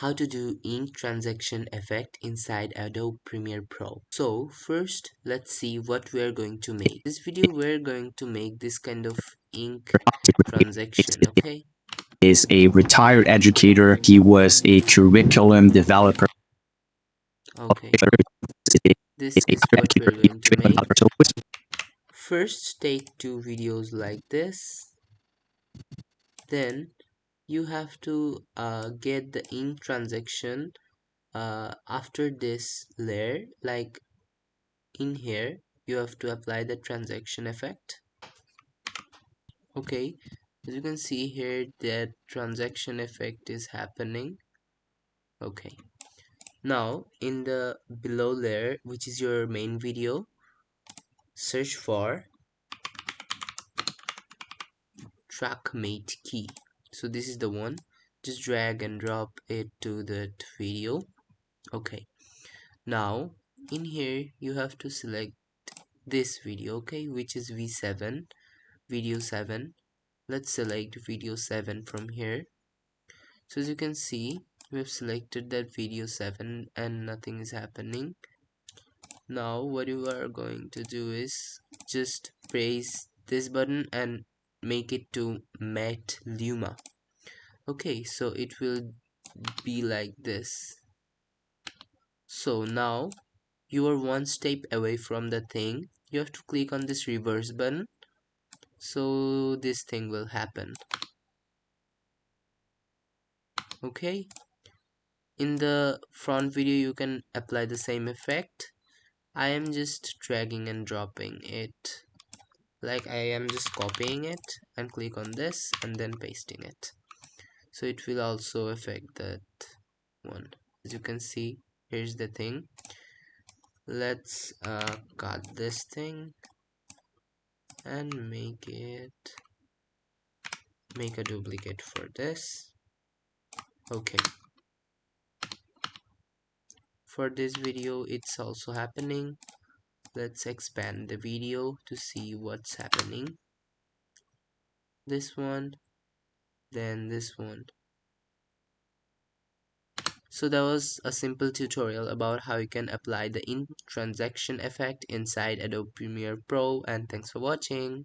how to do ink transaction effect inside Adobe Premiere Pro. So first, let's see what we're going to make. This video we're going to make this kind of ink transaction, okay? Is a retired educator. He was a curriculum developer. Okay, this is what we're going to make. First, take two videos like this. Then you have to get the ink transaction after this layer, like in here you have to apply the transaction effect. Okay, as you can see here that transaction effect is happening. Okay, now in the below layer, which is your main video, search for TrackMate key. So this is the one, just drag and drop it to that video. Okay, now in here you have to select this video, okay, which is V7, video 7. Let's select video 7 from here. So as you can see, we have selected that video 7 and nothing is happening. Now what you are going to do is just press this button and make it to matte luma. Okay, so it will be like this. So now you are one step away from the thing. You have to click on this reverse button, so this thing will happen. Okay, in the front video you can apply the same effect. I am just dragging and dropping it, like I am just copying it and click on this and then pasting it, so it will also affect that one. As you can see, here's the thing. Let's cut this thing and make a duplicate for this. Okay, for this video it's also happening. Let's expand the video to see what's happening. This one, then this one. So that was a simple tutorial about how you can apply the ink transaction effect inside Adobe Premiere Pro, and thanks for watching.